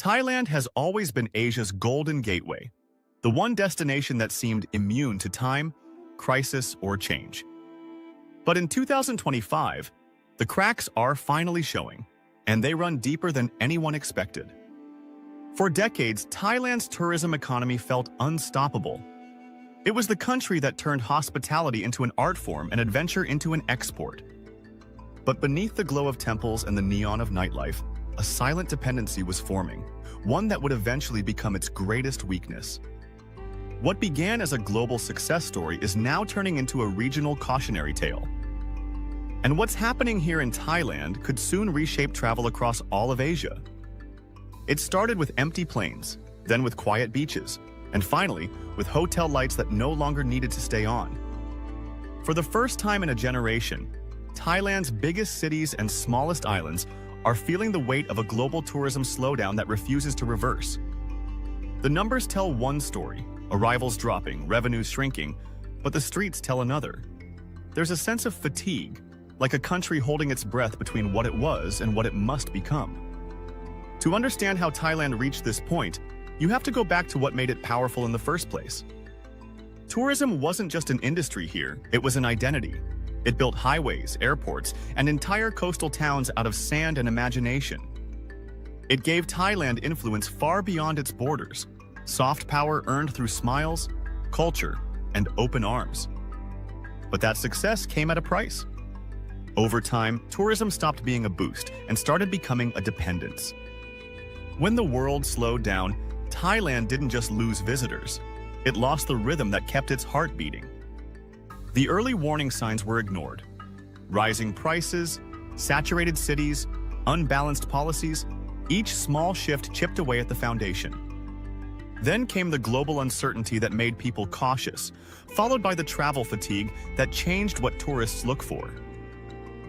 Thailand has always been Asia's golden gateway, the one destination that seemed immune to time, crisis, or change. But in 2025, the cracks are finally showing, and they run deeper than anyone expected. For decades, Thailand's tourism economy felt unstoppable. It was the country that turned hospitality into an art form and adventure into an export. But beneath the glow of temples and the neon of nightlife, a silent dependency was forming, one that would eventually become its greatest weakness. What began as a global success story is now turning into a regional cautionary tale. And what's happening here in Thailand could soon reshape travel across all of Asia. It started with empty planes, then with quiet beaches, and finally, with hotel lights that no longer needed to stay on. For the first time in a generation, Thailand's biggest cities and smallest islands are feeling the weight of a global tourism slowdown that refuses to reverse. The numbers tell one story, arrivals dropping, revenues shrinking, but the streets tell another. There's a sense of fatigue, like a country holding its breath between what it was and what it must become. To understand how Thailand reached this point, you have to go back to what made it powerful in the first place. Tourism wasn't just an industry here, it was an identity. It built highways, airports, and entire coastal towns out of sand and imagination. It gave Thailand influence far beyond its borders, soft power earned through smiles, culture, and open arms. But that success came at a price. Over time, tourism stopped being a boost and started becoming a dependence. When the world slowed down, Thailand didn't just lose visitors, it lost the rhythm that kept its heart beating. The early warning signs were ignored. Rising prices, saturated cities, unbalanced policies, each small shift chipped away at the foundation. Then came the global uncertainty that made people cautious, followed by the travel fatigue that changed what tourists look for.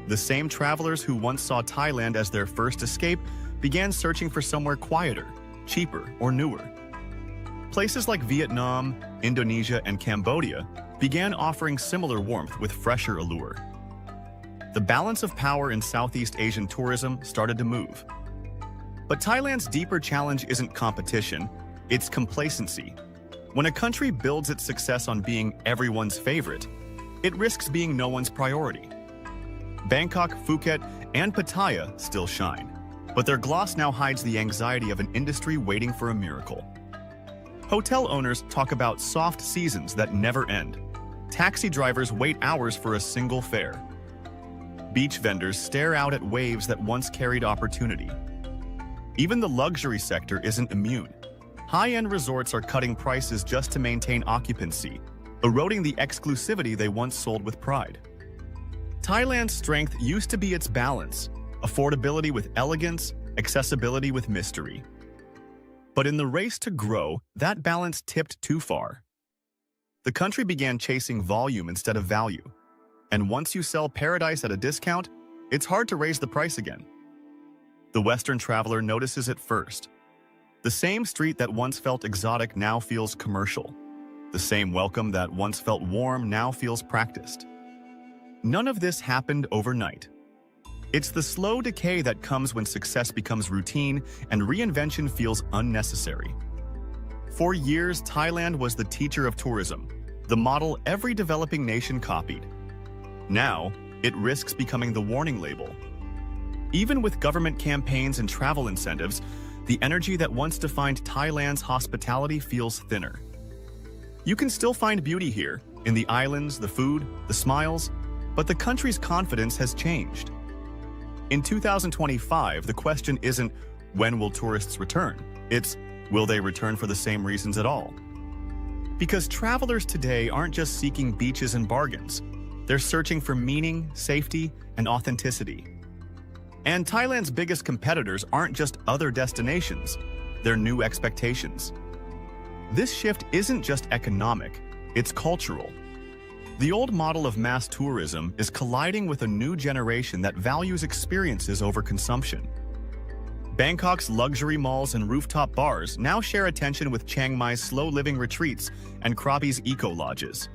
The same travelers who once saw Thailand as their first escape began searching for somewhere quieter, cheaper, or newer. Places like Vietnam, Indonesia, and Cambodia began offering similar warmth with fresher allure. The balance of power in Southeast Asian tourism started to move. But Thailand's deeper challenge isn't competition, it's complacency. When a country builds its success on being everyone's favorite, it risks being no one's priority. Bangkok, Phuket, and Pattaya still shine, but their gloss now hides the anxiety of an industry waiting for a miracle. Hotel owners talk about soft seasons that never end. Taxi drivers wait hours for a single fare. Beach vendors stare out at waves that once carried opportunity. Even the luxury sector isn't immune. High-end resorts are cutting prices just to maintain occupancy, eroding the exclusivity they once sold with pride. Thailand's strength used to be its balance, affordability with elegance, accessibility with mystery. But in the race to grow, that balance tipped too far. The country began chasing volume instead of value. And once you sell paradise at a discount, it's hard to raise the price again. The Western traveler notices it first. The same street that once felt exotic now feels commercial. The same welcome that once felt warm now feels practiced. None of this happened overnight. It's the slow decay that comes when success becomes routine and reinvention feels unnecessary. For years, Thailand was the teacher of tourism, the model every developing nation copied. Now, it risks becoming the warning label. Even with government campaigns and travel incentives, the energy that once defined Thailand's hospitality feels thinner. You can still find beauty here, in the islands, the food, the smiles, but the country's confidence has changed. In 2025, the question isn't, when will tourists return? It's, will they return for the same reasons at all? Because travelers today aren't just seeking beaches and bargains. They're searching for meaning, safety, and authenticity. And Thailand's biggest competitors aren't just other destinations, they're new expectations. This shift isn't just economic, it's cultural. The old model of mass tourism is colliding with a new generation that values experiences over consumption. Bangkok's luxury malls and rooftop bars now share attention with Chiang Mai's slow-living retreats and Krabi's eco-lodges.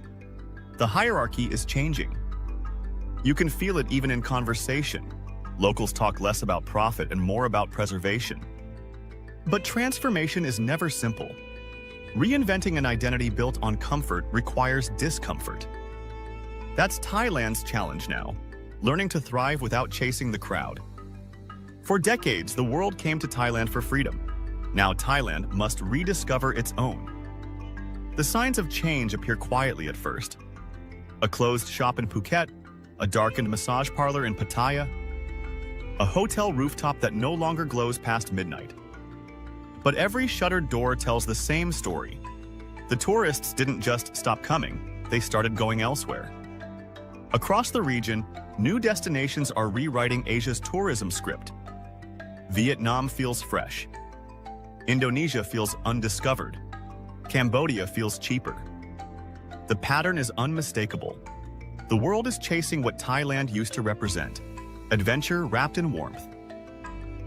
The hierarchy is changing. You can feel it even in conversation. Locals talk less about profit and more about preservation. But transformation is never simple. Reinventing an identity built on comfort requires discomfort. That's Thailand's challenge now, learning to thrive without chasing the crowd. For decades, the world came to Thailand for freedom. Now Thailand must rediscover its own. The signs of change appear quietly at first. A closed shop in Phuket, a darkened massage parlor in Pattaya, a hotel rooftop that no longer glows past midnight. But every shuttered door tells the same story. The tourists didn't just stop coming, they started going elsewhere. Across the region, new destinations are rewriting Asia's tourism script. Vietnam feels fresh. Indonesia feels undiscovered. Cambodia feels cheaper. The pattern is unmistakable. The world is chasing what Thailand used to represent: adventure wrapped in warmth.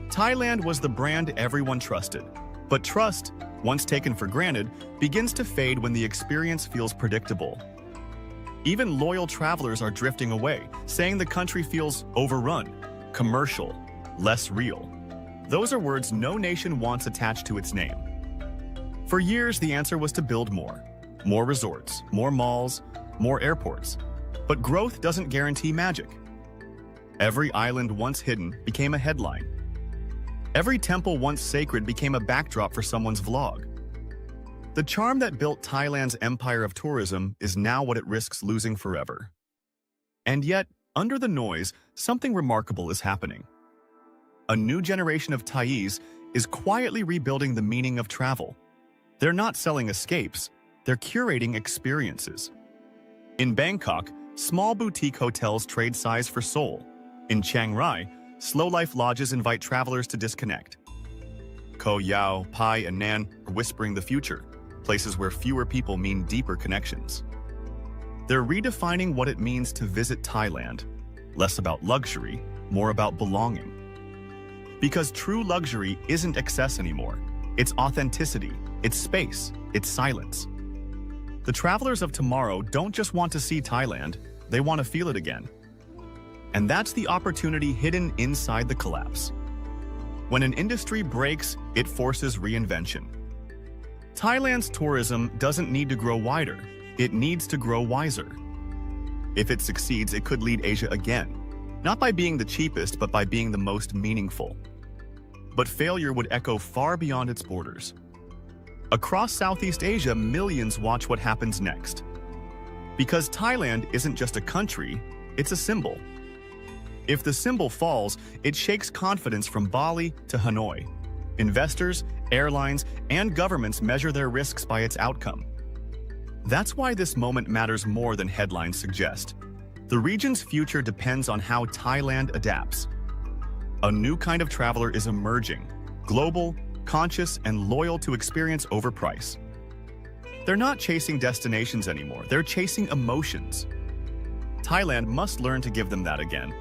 Thailand was the brand everyone trusted, but trust, once taken for granted, begins to fade when the experience feels predictable. Even loyal travelers are drifting away, saying the country feels overrun, commercial, less real. Those are words no nation wants attached to its name. For years, the answer was to build more. More resorts, more malls, more airports. But growth doesn't guarantee magic. Every island once hidden became a headline. Every temple once sacred became a backdrop for someone's vlog. The charm that built Thailand's empire of tourism is now what it risks losing forever. And yet, under the noise, something remarkable is happening. A new generation of Thais is quietly rebuilding the meaning of travel. They're not selling escapes, they're curating experiences. In Bangkok, small boutique hotels trade size for soul. In Chiang Rai, slow-life lodges invite travelers to disconnect. Koh Yao, Pai, and Nan are whispering the future, places where fewer people mean deeper connections. They're redefining what it means to visit Thailand, less about luxury, more about belonging. Because true luxury isn't excess anymore. It's authenticity, it's space, it's silence. The travelers of tomorrow don't just want to see Thailand, they want to feel it again. And that's the opportunity hidden inside the collapse. When an industry breaks, it forces reinvention. Thailand's tourism doesn't need to grow wider, it needs to grow wiser. If it succeeds, it could lead Asia again, not by being the cheapest, but by being the most meaningful. But failure would echo far beyond its borders. Across Southeast Asia, millions watch what happens next. Because Thailand isn't just a country, it's a symbol. If the symbol falls, it shakes confidence from Bali to Hanoi. Investors, airlines, and governments measure their risks by its outcome. That's why this moment matters more than headlines suggest. The region's future depends on how Thailand adapts. A new kind of traveler is emerging, global, conscious, and loyal to experience over price. They're not chasing destinations anymore, they're chasing emotions. Thailand must learn to give them that again,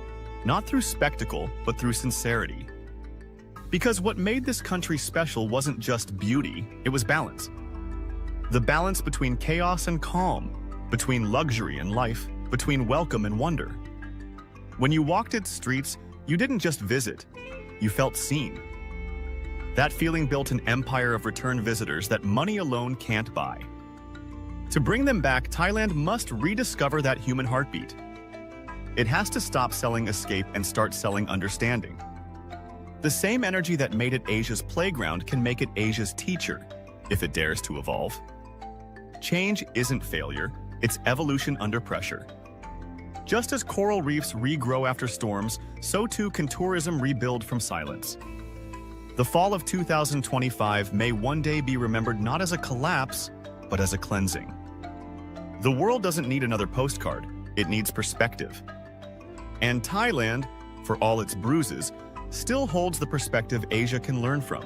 not through spectacle, but through sincerity. Because what made this country special wasn't just beauty, it was balance. The balance between chaos and calm, between luxury and life, between welcome and wonder. When you walked its streets, you didn't just visit, you felt seen. That feeling built an empire of return visitors that money alone can't buy. To bring them back, Thailand must rediscover that human heartbeat. It has to stop selling escape and start selling understanding. The same energy that made it Asia's playground can make it Asia's teacher, if it dares to evolve. Change isn't failure, it's evolution under pressure. Just as coral reefs regrow after storms, so too can tourism rebuild from silence. The fall of 2025 may one day be remembered not as a collapse, but as a cleansing. The world doesn't need another postcard, it needs perspective. And Thailand, for all its bruises, still holds the perspective Asia can learn from.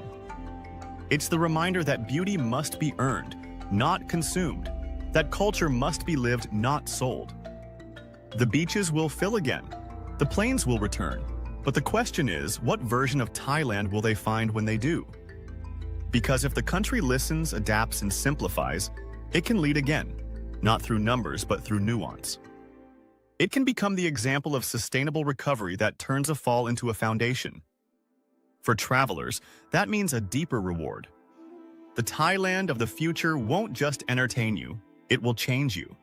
It's the reminder that beauty must be earned, not consumed, that culture must be lived, not sold. The beaches will fill again, the plains will return, but the question is, what version of Thailand will they find when they do? Because if the country listens, adapts, and simplifies, it can lead again, not through numbers, but through nuance. It can become the example of sustainable recovery that turns a fall into a foundation. For travelers, that means a deeper reward. The Thailand of the future won't just entertain you, it will change you.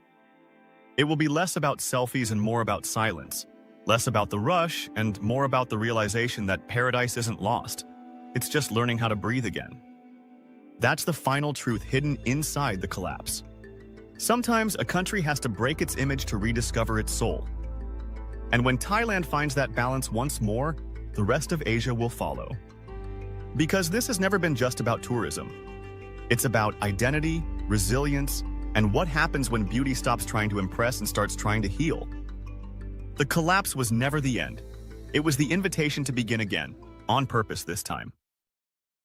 It will be less about selfies and more about silence, less about the rush and more about the realization that paradise isn't lost. It's just learning how to breathe again. That's the final truth hidden inside the collapse. Sometimes a country has to break its image to rediscover its soul. And when Thailand finds that balance once more, the rest of Asia will follow. Because this has never been just about tourism. It's about identity, resilience, and what happens when beauty stops trying to impress and starts trying to heal. The collapse was never the end. It was the invitation to begin again, on purpose this time.